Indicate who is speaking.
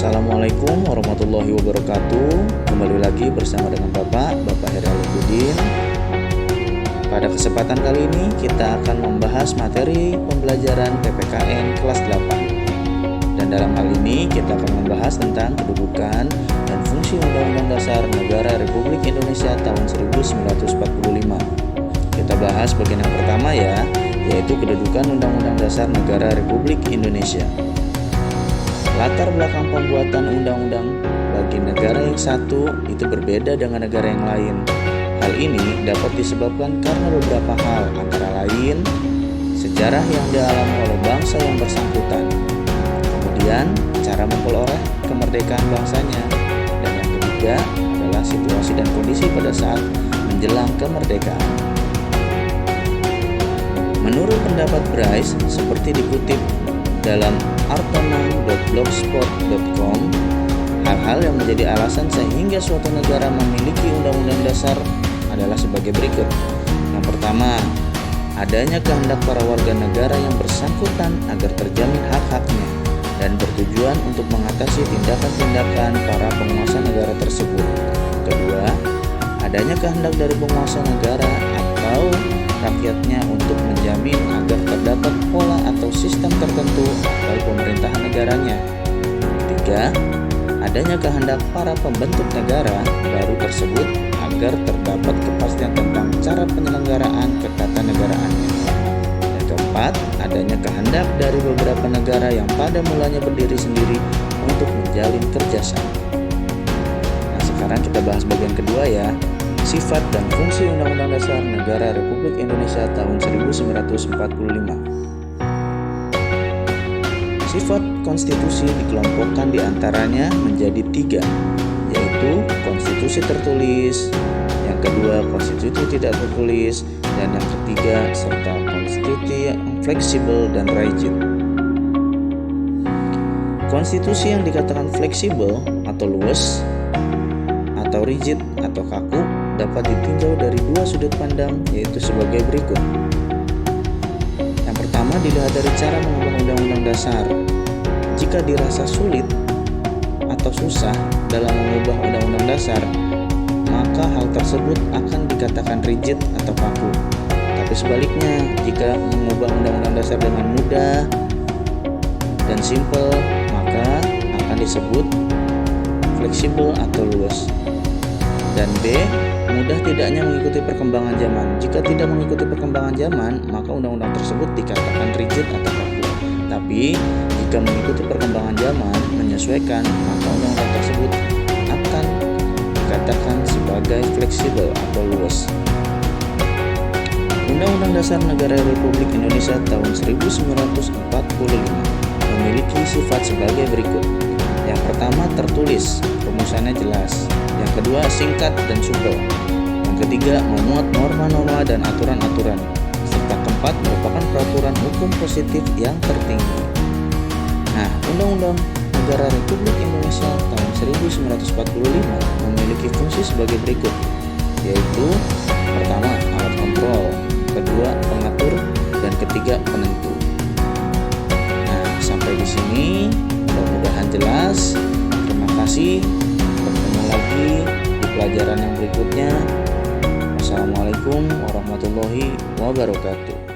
Speaker 1: Assalamualaikum warahmatullahi wabarakatuh. Kembali lagi bersama dengan Bapak Heri Alifuddin. Pada kesempatan kali ini kita akan membahas materi pembelajaran PPKN kelas 8. Dan dalam hal ini kita akan membahas tentang kedudukan dan fungsi Undang-Undang Dasar Negara Republik Indonesia tahun 1945. Kita bahas bagian yang pertama ya, yaitu kedudukan Undang-Undang Dasar Negara Republik Indonesia. Latar belakang pembuatan undang-undang bagi negara yang satu itu berbeda dengan negara yang lain. Hal ini dapat disebabkan karena beberapa hal, antara lain sejarah yang dialami oleh bangsa yang bersangkutan, kemudian cara memperoleh kemerdekaan bangsanya, dan yang ketiga adalah situasi dan kondisi pada saat menjelang kemerdekaan. Menurut pendapat Bryce, seperti dikutip dalam artonang.blogspot.com, hal-hal yang menjadi alasan sehingga suatu negara memiliki undang-undang dasar adalah sebagai berikut. Yang pertama, adanya kehendak para warga negara yang bersangkutan agar terjamin hak-haknya dan bertujuan untuk mengatasi tindakan-tindakan para penguasa negara tersebut. Kedua, adanya kehendak dari penguasa negara atau rakyatnya untuk menjamin agar terdapat pola atau sistem tertentu atau pemerintahan negaranya. Ketiga, adanya kehendak para pembentuk negara baru tersebut agar terdapat kepastian tentang cara penyelenggaraan ketatanegaraan. Dan keempat, adanya kehendak dari beberapa negara yang pada mulanya berdiri sendiri untuk menjalin kerjasama. Nah, sekarang kita bahas bagian kedua ya. Sifat dan fungsi Undang-Undang Dasar Negara Republik Indonesia tahun 1945. Sifat konstitusi dikelompokkan diantaranya menjadi 3, yaitu konstitusi tertulis, yang kedua konstitusi tidak tertulis, dan yang ketiga serta konstitusi yang fleksibel dan rigid. Konstitusi yang dikatakan fleksibel atau luwes, atau rigid atau kaku dapat ditinjau dari dua sudut pandang, yaitu sebagai berikut. Yang pertama, dilihat dari cara mengubah undang-undang dasar. Jika dirasa sulit atau susah dalam mengubah undang-undang dasar, maka hal tersebut akan dikatakan rigid atau kaku. Tapi sebaliknya, jika mengubah undang-undang dasar dengan mudah dan simpel, maka akan disebut fleksibel atau luas. Dan B, mudah tidaknya mengikuti perkembangan zaman. Jika tidak mengikuti perkembangan zaman, maka undang-undang tersebut dikatakan rigid atau kaku. Tapi jika mengikuti perkembangan zaman, menyesuaikan, maka undang-undang tersebut akan dikatakan sebagai fleksibel atau luas. Undang-Undang Dasar Negara Republik Indonesia tahun 1945 memiliki sifat sebagai berikut. Yang pertama, tertulis, rumusannya jelas. Yang kedua, singkat dan supel. Yang ketiga, memuat norma-norma dan aturan-aturan. Serta keempat, merupakan peraturan hukum positif yang tertinggi. Nah, Undang-Undang Negara Republik Indonesia tahun 1945 memiliki fungsi sebagai berikut, yaitu pertama, alat kontrol, kedua, pengatur, dan ketiga, penentu. Nah, sampai di sini mudah-mudahan jelas. Terima kasih. Bertemu lagi di pelajaran yang berikutnya. Wassalamualaikum warahmatullahi wabarakatuh.